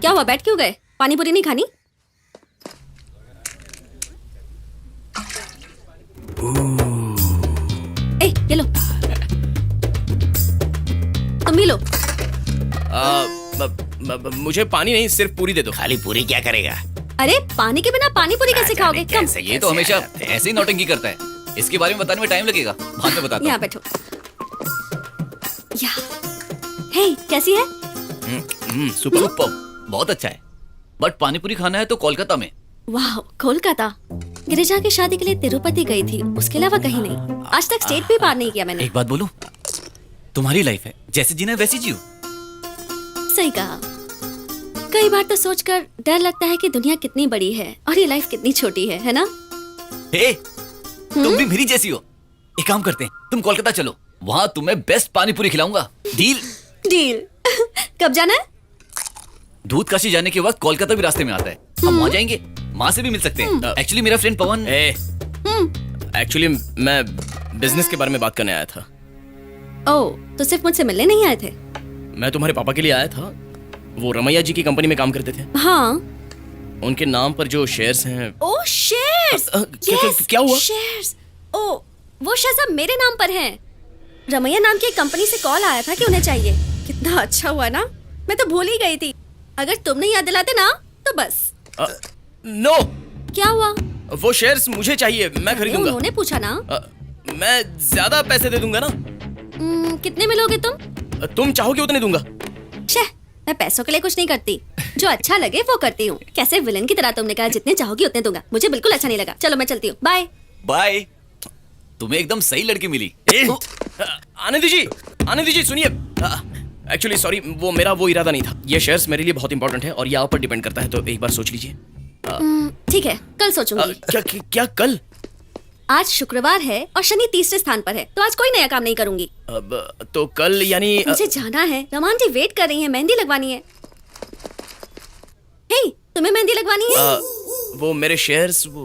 क्या हुआ, बैठ क्यों गए? पानी पूरी नहीं खानी? ए, ये लो, तुम भी लो। मुझे पानी नहीं, सिर्फ पूरी दे दो। खाली पूरी क्या करेगा? अरे पानी के बिना पानी पूरी कैसे खाओगे? कम, ये तो हमेशा ऐसे ही नौटंकी करता है। इसके बारे में बताने में टाइम लगेगा, बाद में बताता यहाँ हूँ। बैठो। या, हे, कैसी है? सुपर बहुत अच्छा है। बट पानी पूरी खाना है तो कोलकाता में। वाह, कोलकाता। गिरिजा की शादी के लिए तिरुपति गई थी, उसके अलावा कहीं नहीं। आज तक स्टेट भी पार नहीं किया मैंने। एक बात बोलूं, तुम्हारी लाइफ है, जैसे जीना है वैसी जियो। सही कहा। कई बार तो सोचकर डर लगता है कि दुनिया कितनी बड़ी है और ये लाइफ कितनी छोटी है ना? हे, तुम भी मेरी जैसी हो। एक काम करते हैं, तुम कोलकाता चलो, वहाँ तुम्हें बेस्ट पानी पूरी खिलाऊंगा। डील? डील। कब जाना है? दूध काशी जाने के वक्त कोलकाता भी रास्ते में आता है, हम वहाँ जाएंगे, माँ से भी मिल सकते हैं। एक्चुअली मेरा फ्रेंड पवन। एक्चुअली मैं बिजनेस के बारे में बात करने आया था। ओह, तो सिर्फ मुझसे मिलने नहीं आए थे? मैं तुम्हारे पापा के लिए आया था। वो रमैया जी की कंपनी में काम करते थे। हाँ। उनके नाम पर जो शेयर्स हैं। ओह, शेयर्स। क्या हुआ? शेयर्स। ओह, वो शेयर्स अब मेरे नाम पर हैं। रमैया नाम की एक कंपनी से कॉल आया था कि उन्हें चाहिए। कितना अच्छा हुआ ना, मैं तो भूल ही गई थी। अगर तुम नहीं याद दिलाते ना तो बस। नो। क्या हुआ? वो शेयर्स मुझे चाहिए, मैं खरीदूंगा। उन्होंने पूछा ना। मैं ज्यादा पैसे दे दूंगा ना। कितने में लोगे तुम? तुम चाहोगे उतने दूंगा। शे, मैं पैसों के लिए कुछ नहीं करती, जो अच्छा लगे वो करती हूँ। कैसे विलन की तरह तुमने कहा जितने चाहोगी उतने दूंगा। मुझे बिल्कुल अच्छा नहीं लगा। चलो मैं चलती हूँ, बाय। बाय। तुम्हें एकदम सही लड़की मिली। आनंदी जी सुनिए। एक्चुअली सॉरी, वो इरादा नहीं था। ये शेयर्स मेरे लिए बहुत इंपॉर्टेंट है और ये आप पर डिपेंड करता है, तो एक बार सोच लीजिए। ठीक है, कल सोचूंगी। क्या कल? आज शुक्रवार है और शनि तीसरे स्थान पर है, तो आज कोई नया काम नहीं करूंगी। अब तो कल यानी मुझे जाना है। रमान जी वेट कर रही हैं, मेहंदी लगवानी है। हे, तुम्हें मेहंदी लगवानी है? वो मेरे शेयर्स वो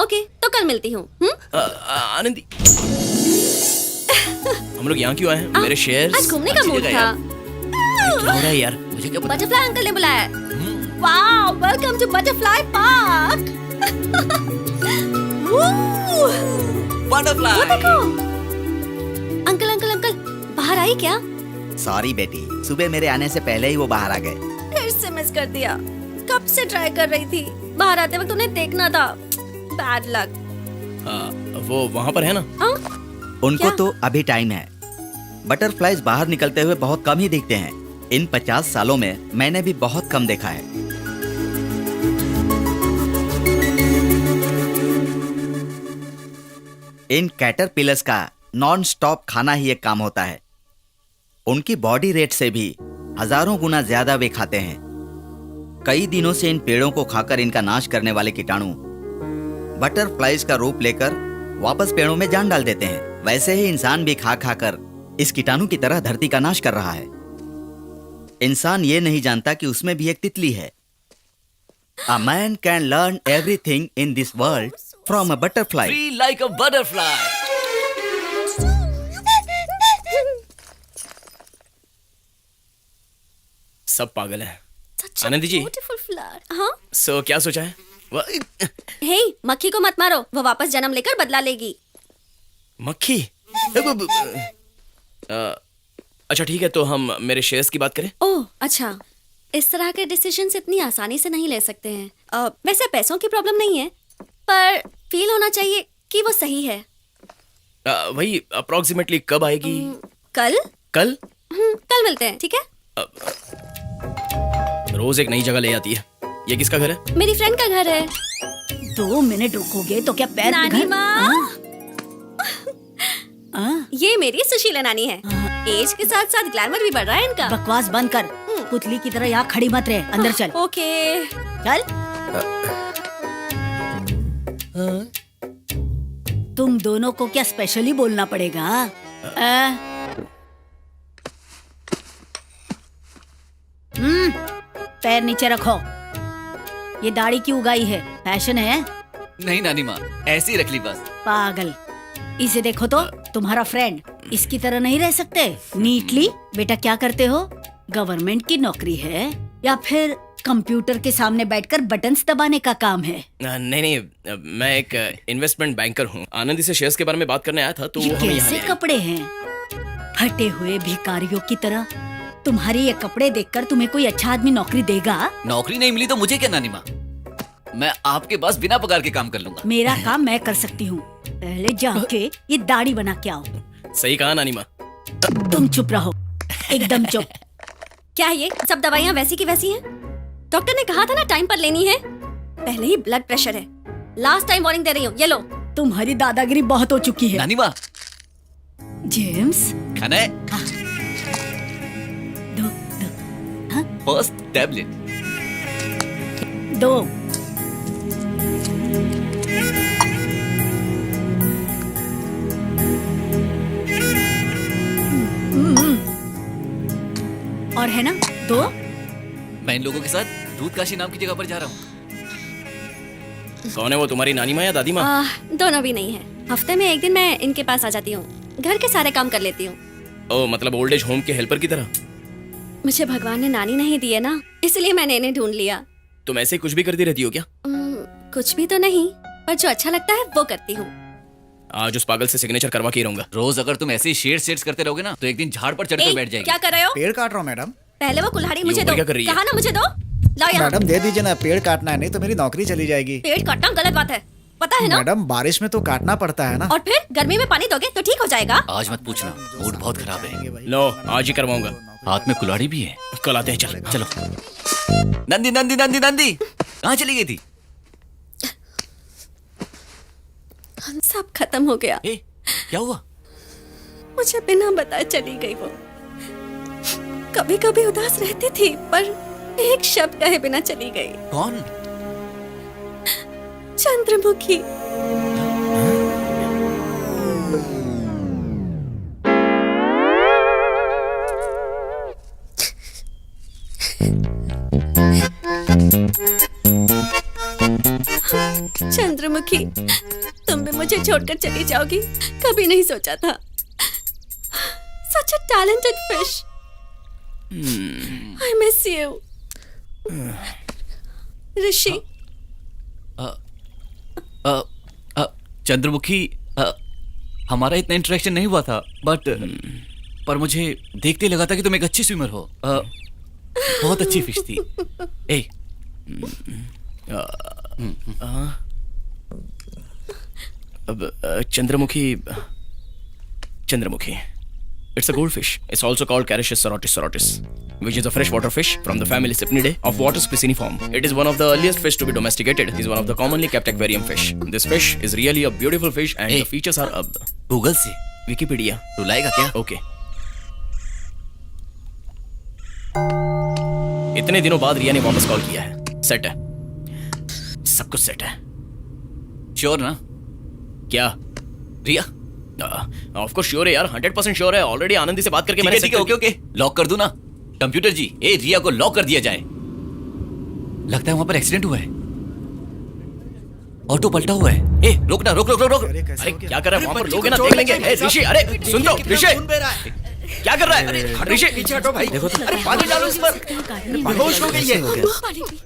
ओके, तो कल मिलती हूँ। आनंदी, हम लोग यहाँ क्यों आए हैं? मेरे शेयर्स। आज घूमने का मूड था। क्या हो रहा है यार? मुझे क्या पता? बटरफ्लाई अंकल ने बुलाया। Wow, welcome to butterfly park. Butterfly. वो देखो। अंकल अंकल अंकल, बाहर आई क्या? सॉरी बेटी, सुबह मेरे आने से पहले ही वो बाहर आ गए। फिर से मिस कर दिया। कब से ट्राई कर रही थी, बाहर आते वक्त उन्हें देखना था। Bad luck. वो वहाँ पर है ना? उनको क्या? तो अभी टाइम है। बटरफ्लाइज बाहर निकलते हुए बहुत कम ही दिखते हैं। इन 50 सालों में मैंने भी बहुत कम देखा है। इन कैटरपिलर्स का नॉन स्टॉप खाना ही एक काम होता है। उनकी बॉडी रेट से भी हजारों गुना ज्यादा वे खाते हैं। कई दिनों से इन पेड़ों को खाकर इनका नाश करने वाले कीटाणु बटरफ्लाइज का रूप लेकर वापस पेड़ों में जान डाल देते हैं। वैसे ही इंसान भी खा खाकर इस कीटाणु की तरह धरती का नाश कर रहा है। इंसान ये नहीं जानता कि उसमें भी एक तितली है। A man can learn everything in this world from a butterfly. Free like a butterfly. सब पागल है। आनंदी जी। Beautiful flower. हाँ? सो क्या सोचा है? हे, मक्खी को मत मारो, वो वापस जन्म लेकर बदला लेगी। मक्खी? अच्छा ठीक है, तो हम मेरे शेयर्स की बात करें। ओह अच्छा, इस तरह के डिसीजंस इतनी आसानी से नहीं ले सकते हैं। वैसे पैसों की प्रॉब्लम नहीं है, पर फील होना चाहिए कि वो सही है। वही अप्रोक्सीमेटली कब आएगी? कल? कल मिलते हैं, ठीक है? रोज एक नई जगह ले आती है। ये किसका घर है? मेरी फ्रेंड का घर है। 2 मिनट रुकोगे तो क्या पैर नानी घर? माँ। हाँ? ये मेरी सुशीला नानी है। एज के साथ साथ ग्लैमर भी बढ़ रहा है इनका। बकवास बंद कर, पुतली की तरह यहाँ खड़ी मत रहे, अंदर चल। ओके। चल। तुम दोनों को क्या स्पेशली बोलना पड़ेगा? पैर नीचे रखो। ये दाढ़ी क्यों उगाई है? फैशन है? नहीं नानी माँ, ऐसे ही रख ली बस। पागल, इसे देखो तो, तुम्हारा फ्रेंड इसकी तरह नहीं रह सकते। नीटली। बेटा क्या करते हो? गवर्नमेंट की नौकरी है, या फिर कंप्यूटर के सामने बैठकर बटन्स दबाने का काम है? नहीं नहीं, मैं एक इन्वेस्टमेंट बैंकर हूँ। आनंदी से शेयर्स के बारे में बात करने आया था, तो ये वो हमें यहाँ कैसे ले आए। कपड़े हैं? फटे हुए भिखारियों की तरह। तुम्हारे ये कपड़े देखकर तुम्हें कोई अच्छा आदमी नौकरी देगा? नौकरी नहीं मिली तो मुझे क्या नानी माँ, मैं आपके पास बिना पगार के काम कर लूंगा। मेरा काम मैं कर सकती हूँ। पहले जाके ये दाढ़ी बना के आओ। सही कहा नानी माँ। तुम चुप रहो, एकदम चुप। क्या ये सब दवाइयाँ वैसी की वैसी हैं? डॉक्टर ने कहा था ना टाइम पर लेनी है। पहले ही ब्लड प्रेशर है। लास्ट टाइम वार्निंग दे रही हूँ, ये लो। तुम्हारी दादागिरी बहुत हो चुकी है। नानी माँ, जेम्स, खाना है? दो दो फर्स्ट टैबलेट। दो। और है ना दो? मैं इन लोगों के साथ दूध काशी नाम की जगह पर जा रहा हूँ। कौन है वो, तुम्हारी नानी माँ या दादी माँ? दोनों भी नहीं है। हफ्ते में एक दिन मैं इनके पास आ जाती हूँ, घर के सारे काम कर लेती हूँ। ओ, मतलब ओल्ड एज होम के हेल्पर की तरह। मुझे भगवान ने नानी नहीं दी है ना, इसलिए मैंने इन्हें ढूंढ लिया। तुम ऐसे कुछ भी करती रहती हो क्या? कुछ भी तो नहीं, पर जो अच्छा लगता है वो करती हूँ। आज उस पागल से सिग्नेचर करवा के ही रहूंगा। रोज अगर तुम ऐसे ही शेड्स करते रहोगे ना, तो एक दिन झाड़ पर चढ़कर बैठ जाएगी। क्या कर रहे हो? पेड़ काट रहा हूँ मैडम। पहले वो कुल्हाड़ी मुझे ऊपर दो। क्या कर रही है? कहा ना मुझे दो। लाओ यहाँ। मैडम दे दीजिए ना, पेड़ काटना है, नहीं तो मेरी नौकरी चली जाएगी। पेड़ काटना गलत बात है, पता है ना? मैडम बारिश में तो काटना पड़ता है ना। और फिर गर्मी में पानी दोगे तो ठीक हो जाएगा। आज मत पूछना, मूड बहुत खराब है। लो, आज ही करवाऊंगा। हाथ में कुल्हाड़ी भी है। कल आते हैं, चल चलो। नंदी नंदी नंदी नंदी कहाँ चली गई थी? सब खत्म हो गया। ए, क्या हुआ? मुझे बिना बताए चली गई वो। कभी कभी उदास रहती थी, पर एक शब्द कहे बिना चली गई। कौन? चंद्रमुखी। चंद्रमुखी, तुम भी मुझे छोड़कर चली जाओगी, कभी नहीं सोचा था। Such a talented fish. I miss you. ऋषि। चंद्रमुखी, हमारा इतना इंटरेक्शन नहीं हुआ था, बट पर मुझे देखते लगा था कि तुम एक अच्छी स्विमर हो। बहुत अच्छी फिश थी। ए, Chandramukhi. It's a goldfish. It's also called Carius sorotis, which is a freshwater fish from the family Cyprinidae of water Pisciniform. It is one of the earliest fish to be domesticated. It is one of the commonly kept aquarium fish. This fish is really a beautiful fish and the features are Google से Wikipedia. रुलाएगा क्या? Okay. इतने दिनों बाद रिया ने वापस call किया है। Set है, सब कुछ सेट है। श्योर ना? क्या? रिया? ऑफ कोर्स श्योर है यार, 100% श्योर है। ऑलरेडी आनंदी से बात करके मैंने ठीक है, ओके ओके, लॉक कर दूं ना? कंप्यूटर जी, ए रिया को लॉक कर दिया जाए। लगता है वहां पर एक्सीडेंट हुआ है, ऑटो पलटा हुआ है। ए रोक ना, रोक रोक रोक रोक। अरे क्या कर रहा है वहां पर? लोग है ना, देख लेंगे। ए ऋषि, अरे सुन तो ऋषि, क्या कर रहा है ऋषि? पीछे हटो भाई। देखो तो। अरे पानी डालो इस पर। बेहोश हो गई है।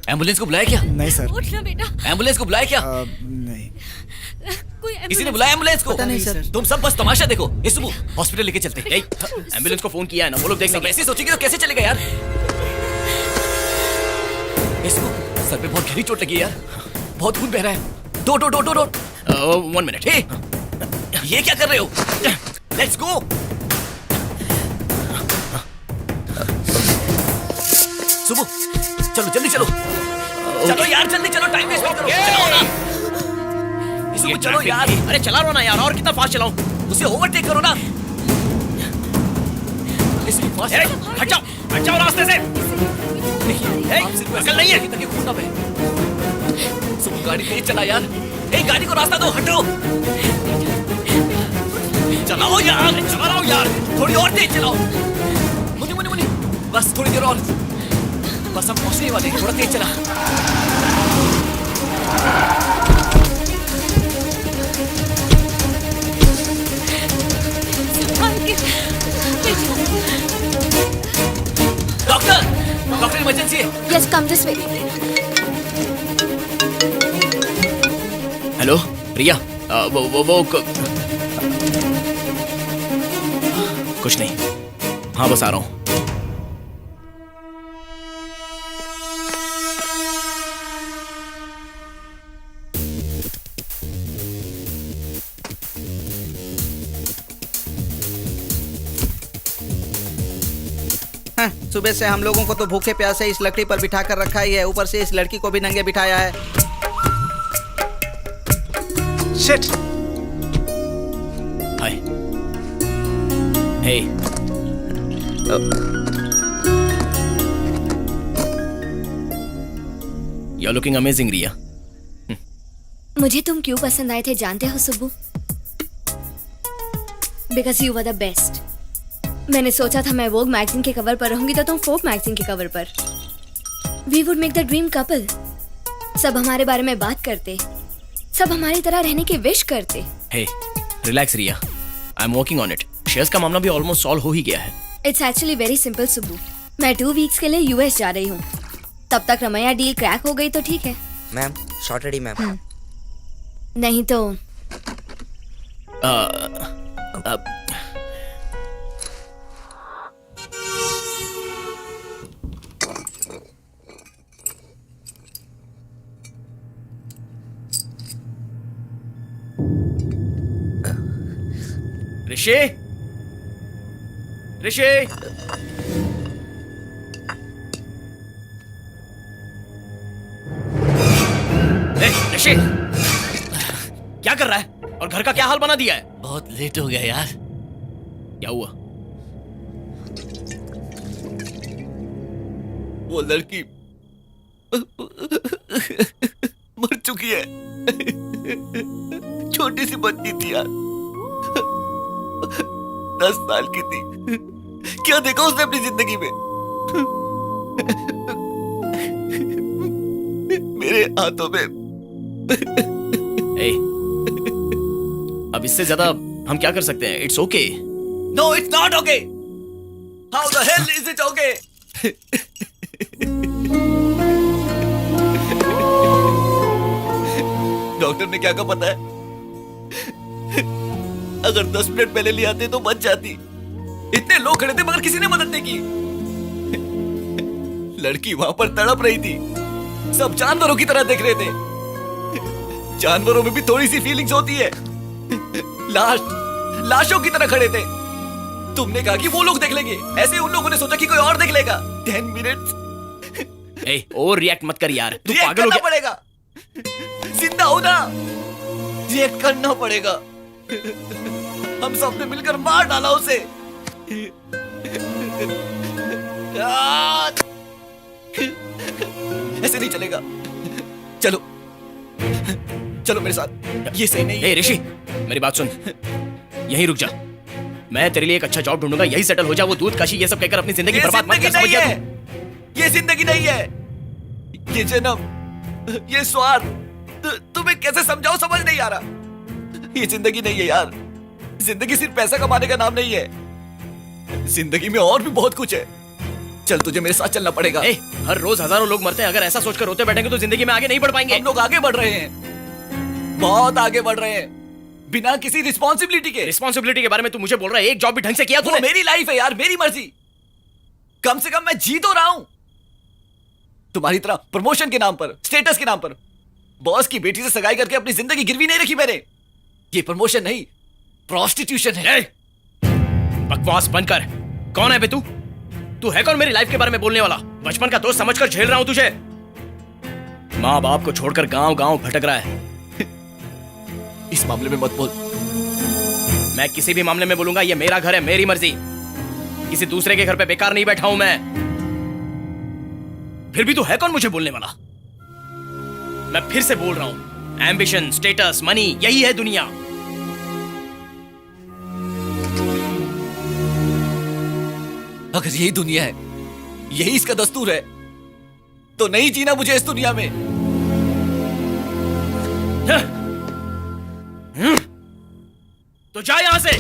एम्बुलेंस को बुलाया क्या? नहीं सर। उठना बेटा। एम्बुलेंस को बुलाया क्या? नहीं। कोई किसी ने बुलाया एम्बुलेंस को? पता नहीं सर। तुम सब बस तमाशा देखो। इस सुबह हॉस्पिटल लेके चलते हैं। एम्बुलेंस को फोन किया है ना, वो लोग देख सब लेंगे। ऐसे सोचेंगे तो कैसे चलेगा यार? इसको सर पे बहुत गहरी चोट लगी है यार, बहुत खून बह रहा है। दो 1 मिनट। ये क्या कर रहे हो? Let's go. सुबह चलो, जल्दी चलो। चलो यार, जल्दी चलो, टाइम वेस्ट मत करो। चलो ना सुबह, चलो यार। अरे चला रहा ना यार, और कितना फास्ट चलाऊं? उसे ओवरटेक करो ना। अरे हट जाओ रास्ते से। निकल नहीं है ताकि खून ना बहे। सुबह गाड़ी तेज चला यार। ए गाड़ी को रास्ता दो, हटो। चलाओ यार, चला रहा हूं यार, थोड़ी और तेज चलाओ। मुनी, बस थोड़ी देर और, बस हम पहुंचने वाले हैं, थोड़ा तेज चला। डॉक्टर डॉक्टर इमरजेंसी है। Yes come this way. Hello Riya, वो कुछ नहीं, हाँ बस आ रहा हूँ। हाँ, सुबह से हम लोगों को तो भूखे प्यासे इस लकड़ी पर बिठा कर रखा ही है, ऊपर से इस लड़की को भी नंगे बिठाया है। Shit. Hi, hey, you are looking amazing Riya. मुझे तुम क्यों पसंद आए थे जानते हो Subbu? Because you were the best. मैंने सोचा था मैं वोग मैगजीन के कवर पर रहूंगी तो तुम फोक मैगजीन के कवर पर। We would make the dream couple. सब हमारे बारे में बात करते, सब हमारी तरह रहने की विश करते। Hey, relax Riya, I am working on it. Shares का मामला भी ऑलमोस्ट सॉल्व हो ही गया है। It's actually very simple Subbu. मैं 2 वीक्स के लिए यूएस जा रही हूँ। तब तक रमैया डील क्रैक हो गई तो ठीक है, मैम शॉर्ट रेडी मैम। नहीं तो ऋषि, ऋषि, ऋषि, क्या कर रहा है और घर का क्या हाल बना दिया है? बहुत लेट हो गया यार। क्या हुआ? वो लड़की मर चुकी है। छोटी सी बच्ची थी यार, 10 साल की थी। क्या देखा उसने अपनी जिंदगी में? मेरे हाथों में। ए, अब इससे ज्यादा हम क्या कर सकते हैं? It's okay. No it's not okay. How the hell is it okay? Doctor ने क्या कहा पता है? अगर 10 मिनट पहले ले आते तो बच जाती। इतने लोग खड़े थे मगर किसी ने मदद नहीं की। लड़की वहां पर तड़प रही थी, सब जानवरों की तरह देख रहे थे। जानवरों में भी थोड़ी सी फीलिंग्स होती है। लाशों की तरह खड़े थे। तुमने कहा कि वो लोग देख लेंगे, ऐसे उन लोगों ने सोचा कि कोई और देख लेगा। 10 मिनट्स। ए, ओवर रिएक्ट मत कर यार, तू रिएक्ट पागल हो करना गया। पड़ेगा। जिंदा हो ना, रिएक्ट करना पड़ेगा। हम सबने मिलकर मार डाला उसे। ऐसे नहीं चलेगा। चलो चलो मेरे साथ, ये सही नहीं है। ए ऋषि, मेरी बात सुन, यहीं रुक जा। मैं तेरे लिए एक अच्छा जॉब ढूंढूंगा, यही सेटल हो जा। वो दूध काशी ये सब कहकर अपनी जिंदगी ये बर्बाद मत जिंदगी कर, समझ नहीं गया है। तू? ये जिंदगी नहीं है, ये जन्म, ये स्वार्थ। तुम्हें कैसे समझाओ, समझ नहीं आ रहा। ये जिंदगी नहीं है यार। जिंदगी सिर्फ पैसा कमाने का नाम नहीं है। जिंदगी में और भी बहुत कुछ है। चल तुझे मेरे साथ चलना पड़ेगा। ए, हर रोज हजारों लोग मरते हैं। अगर ऐसा सोचकर रोते बैठेंगे तो जिंदगी में आगे नहीं बढ़ पाएंगे। हम लोग आगे बढ़ रहे हैं, बहुत आगे बढ़ रहे हैं, बिना किसी रिस्पॉन्सिबिलिटी के। रिस्पॉन्सिबिलिटी के बारे में तू मुझे बोल रहा है? एक जॉब भी ढंग से किया वो तूने? मेरी लाइफ है यार, मेरी मर्जी। कम से कम मैं जी तो रहा हूं। तुम्हारी तरह प्रमोशन के नाम पर, स्टेटस के नाम पर बॉस की बेटी से सगाई करके अपनी जिंदगी गिरवी नहीं रखी मैंने। ये प्रमोशन नहीं, प्रोस्टिट्यूशन है। बकवास बंद कर। कौन है बे तू? तू है कौन मेरी लाइफ के बारे में बोलने वाला? बचपन का दोस्त समझकर झेल रहा हूं तुझे। माँ बाप को छोड़कर गांव गांव भटक रहा है। इस मामले में मत बोल। मैं किसी भी मामले में बोलूंगा, ये मेरा घर है, मेरी मर्जी। किसी दूसरे के घर पे बेकार नहीं बैठा हूं मैं। फिर भी तू है कौन मुझे बोलने वाला? मैं फिर से बोल रहा हूं, एम्बिशन, स्टेटस, मनी, यही है दुनिया। अगर यही दुनिया है, यही इसका दस्तूर है, तो नहीं जीना मुझे इस दुनिया में। तो जा यहां से।